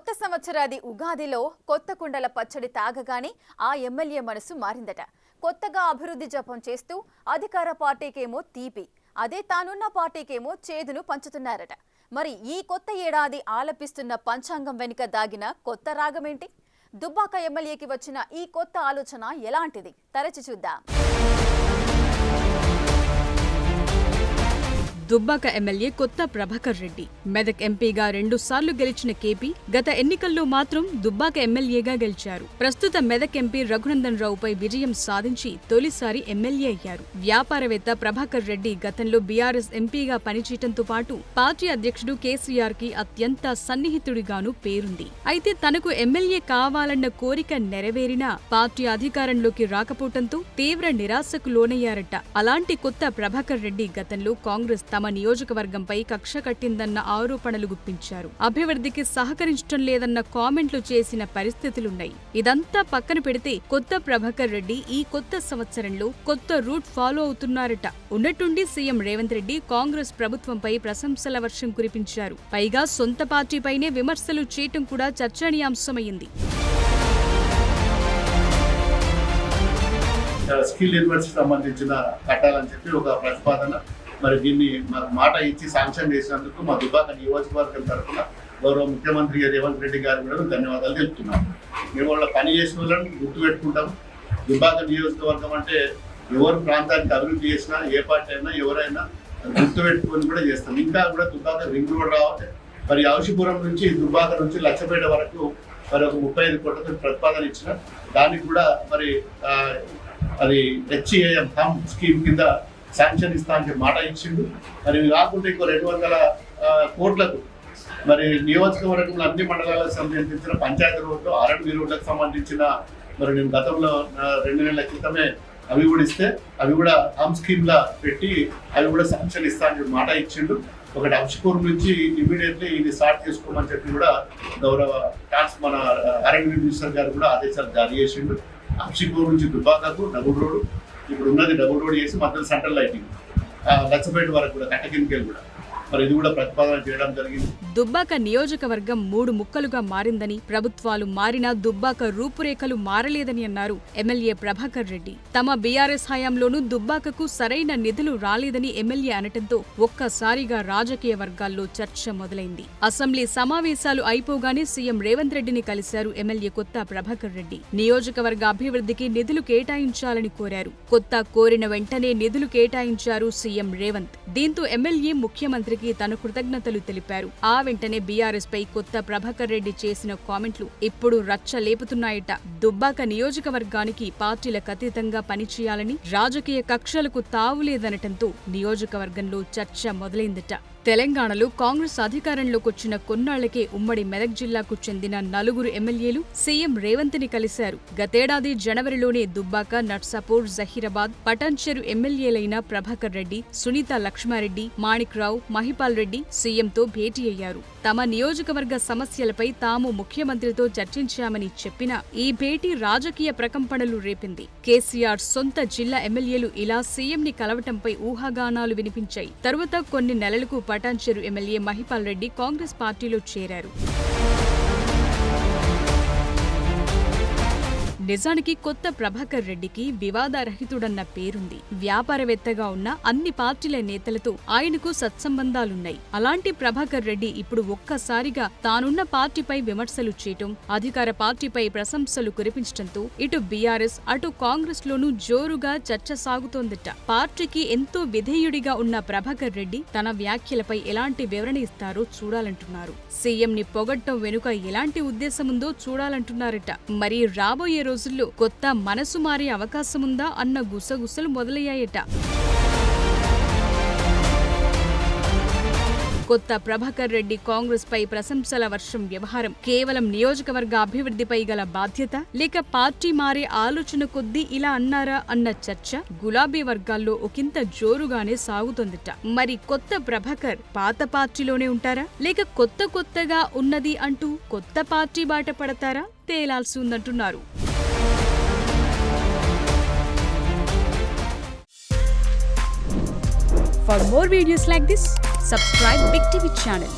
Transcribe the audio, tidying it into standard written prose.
కొత్త సంవత్సరాది ఉగాదిలో కొత్త కుండల పచ్చడి తాగగానే ఆ ఎమ్మెల్యే మనసు మారిందట. కొత్తగా అభివృద్ధి జపం చేస్తూ అధికార పార్టీకేమో తీపి, అదే తానున్న పార్టీకేమో చేదును పంచుతున్నారట. మరి ఈ కొత్త ఏడాది ఆలపిస్తున్న పంచాంగం వెనుక దాగిన కొత్త రాగమేంటి? దుబ్బాక ఎమ్మెల్యేకి వచ్చిన ఈ కొత్త ఆలోచన ఎలాంటిది? తరచి చూద్దాం. దుబ్బాక ఎమ్మెల్యే కొత్త ప్రభాకర్ రెడ్డి మెదక్ ఎంపీగా 2 సార్లు గెలిచిన కేపీ గత ఎన్నికల్లో మాత్రం దుబ్బాక ఎమ్మెల్యేగా గెలిచారు. ప్రస్తుత మెదక్ ఎంపీ రఘునందన్ రావుపై విజయం సాధించి తొలిసారి ఎమ్మెల్యే అయ్యారు. వ్యాపారవేత్త ప్రభాకర్ రెడ్డి గతంలో బీఆర్ఎస్ ఎంపీగా పనిచేయడంతో పాటు పార్టీ అధ్యక్షుడు కేసీఆర్ కి అత్యంత సన్నిహితుడిగాను పేరుంది. అయితే తనకు ఎమ్మెల్యే కావాలన్న కోరిక నెరవేరినా పార్టీ అధికారంలోకి రాకపోవడంతో తీవ్ర నిరాశకు లోనయ్యారట. అలాంటి కొత్త ప్రభాకర్ రెడ్డి గతంలో కాంగ్రెస్ తమ నియోజకవర్గంపై కక్ష కట్టిందన్న ఆరోపణలు గుప్పించారు. అభివృద్ధికి సహకరించడం లేదన్న కామెంట్లు చేసిన పరిస్థితులున్నాయి. ఇదంతా పక్కన పెడితే కొత్త ప్రభాకర్ రెడ్డి ఈ కొత్త సంవత్సరంలో కొత్త రూట్ ఫాలో అవుతున్నారట. ఉన్నట్టుండి సీఎం రేవంత్ రెడ్డి కాంగ్రెస్ ప్రభుత్వంపై ప్రశంసల వర్షం కురిపించారు. పైగా సొంత పార్టీపైనే విమర్శలు చేయటం కూడా చర్చనీయాంశమైంది. స్కిల్ యూనివర్సిటీ సంబంధించిన కట్టాలని చెప్పి ఒక ప్రతిపాదన, మరి దీన్ని మాట ఇచ్చి శాంక్షన్ చేసినందుకు మా దుబ్బాక నియోజకవర్గం తరఫున గౌరవ ముఖ్యమంత్రి రేవంత్ రెడ్డి గారు కూడా ధన్యవాదాలు తెలుపుతున్నాం. మేము వాళ్ళ పని చేసిన వాళ్ళని గుర్తుపెట్టుకుంటాం. దుబ్బాక నియోజకవర్గం అంటే ఎవరు ప్రాంతానికి అభివృద్ధి చేసినా, ఏ పార్టీ అయినా ఎవరైనా గుర్తుపెట్టుకొని కూడా చేస్తాం. ఇంకా కూడా దుబ్బాక రింగ్ రోడ్ రావాలి. మరి ఔషిపురం నుంచి దుబ్బాక నుంచి లచ్చపేట వరకు మరి ఒక 35 కోట్లతో ప్రతిపాదన ఇచ్చిన దానికి కూడా మరి అది హెచ్ఏఎం హమ్ స్కీమ్ కింద శాంక్షన్ ఇస్తా అంటే మాట ఇచ్చిండు. మరి కాకుండా ఇంకో 200 కోట్లకు మరి నియోజకవర్గంలో అన్ని మండలాలకు సంబంధించిన పంచాయతీ రోడ్లు, ఆర్ఎండ్బి రోడ్లకు సంబంధించిన మరి నేను గతంలో 2 నెలల క్రితమే అవి కూడా ఇస్తే అవి కూడా హమ్ స్కీమ్ లా పెట్టి అవి కూడా శాంక్షన్ ఇస్తా అని మాట ఇచ్చిండు. ఒకటి హంషపూర్ నుంచి ఇమీడియట్లీ ఇది స్టార్ట్ చేసుకోమని చెప్పి కూడా గౌరవ మన ఆర్ఎండ్బి మినిస్టర్ గారు కూడా ఆదేశాలు జారీ చేసిండు. హంషపూర్ నుంచి దుబ్బాకకు డబుల్ రోడ్, ఇప్పుడు ఉన్నది డబుల్ రోడ్ చేసి మధ్యలో సెంట్రల్ లైటింగ్ లచ్చపేట వరకు కూడా కట్టకింకెళ్ళి కూడా మరి ఇది కూడా ప్రతిపాదన చేయడం జరిగింది. దుబ్బాక నియోజకవర్గం 3 ముక్కలుగా మారిందని, ప్రభుత్వాలు మారినా దుబ్బాక రూపురేఖలు మారలేదని అన్నారు ఎమ్మెల్యే ప్రభాకర్ రెడ్డి. తమ బీఆర్ఎస్ హయాంలోనూ దుబ్బాకకు సరైన నిధులు రాలేదని ఎమ్మెల్యే అనటంతో ఒక్కసారిగా రాజకీయ వర్గాల్లో చర్చ మొదలైంది. అసెంబ్లీ సమావేశాలు అయిపోగానే సీఎం రేవంత్ రెడ్డిని కలిశారు ఎమ్మెల్యే కొత్త ప్రభాకర్ రెడ్డి. నియోజకవర్గ అభివృద్ధికి నిధులు కేటాయించాలని కోరారు. కొత్త కోరిన వెంటనే నిధులు కేటాయించారు సీఎం రేవంత్. దీంతో ఎమ్మెల్యే ముఖ్యమంత్రి తన కృతజ్ఞతలు తెలిపారు. ఆ వెంటనే బీఆర్ఎస్ పై కొత్త ప్రభాకర్ రెడ్డి చేసిన కామెంట్లు ఇప్పుడు రచ్చ లేపుతున్నాయట. దుబ్బాక నియోజకవర్గానికి పార్టీలకు అతీతంగా పనిచేయాలని, రాజకీయ కక్షలకు తావులేదనటంతో నియోజకవర్గంలో చర్చ మొదలైందట. తెలంగాణలో కాంగ్రెస్ అధికారంలోకొచ్చిన కొన్నాళ్లకే ఉమ్మడి మెదక్ జిల్లాకు చెందిన 4 ఎమ్మెల్యేలు సీఎం రేవంత్ ని కలిశారు. గతేడాది జనవరిలోనే దుబ్బాక, నర్సాపూర్, జహీరాబాద్, పటాన్చెరు ఎమ్మెల్యేలైన ప్రభాకర్ రెడ్డి, సునీత లక్ష్మారెడ్డి, మాణిక్ రావు, మహిపాల్ రెడ్డి సీఎంతో భేటీ అయ్యారు. తమ నియోజకవర్గ సమస్యలపై తాము ముఖ్యమంత్రితో చర్చించామని చెప్పినా ఈ భేటీ రాజకీయ ప్రకంపనలు రేపింది. కేసీఆర్ సొంత జిల్లా ఎమ్మెల్యేలు ఇలా సీఎంని కలవటంపై ఊహాగానాలు వినిపించాయి. తరువాత కొన్ని నెలలకు పటాన్చెరు ఎమ్మెల్యే మహిపాల్ రెడ్డి కాంగ్రెస్ పార్టీలో చేరారు. నిజానికి కొత్త ప్రభాకర్ రెడ్డికి వివాదరహితుడన్న పేరుంది. వ్యాపారవేత్తగా ఉన్న అన్ని పార్టీల నేతలతో ఆయనకు సత్సంబంధాలున్నాయి. అలాంటి ప్రభాకర్ రెడ్డి ఇప్పుడు ఒక్కసారిగా తానున్న పార్టీపై విమర్శలు చేయటం, అధికార పార్టీపై ప్రశంసలు కురిపించడంతో ఇటు బీఆర్ఎస్ అటు కాంగ్రెస్ లోనూ జోరుగా చర్చ సాగుతోందట. పార్టీకి ఎంతో విధేయుడిగా ఉన్న ప్రభాకర్ రెడ్డి తన వ్యాఖ్యలపై ఎలాంటి వివరణ ఇస్తారో చూడాలంటున్నారు. సీఎంని పొగడ్డం వెనుక ఎలాంటి ఉద్దేశముందో చూడాలంటున్నారట. మరి రాబోయే రోజుల్లో కొత్త మనసు మారే అవకాశముందా అన్న గుసగుసలు మొదలయ్యాయట. కొత్త ప్రభాకర్ రెడ్డి కాంగ్రెస్ పై ప్రశంసల వర్షం వ్యవహారం కేవలం నియోజకవర్గ అభివృద్ధిపై గల బాధ్యత, లేక పార్టీ మారే ఆలోచన కొద్దీ ఇలా అన్నారా అన్న చర్చ గులాబీ వర్గాల్లో ఒకంత జోరుగానే సాగుతోందట. మరి కొత్త ప్రభాకర్ పాత పార్టీలోనే ఉంటారా, లేక కొత్తగా ఉన్నది అంటూ కొత్త పార్టీ బాట పడతారా తేలాల్సి ఉందంటున్నారు. For more videos like this, subscribe Big TV channel.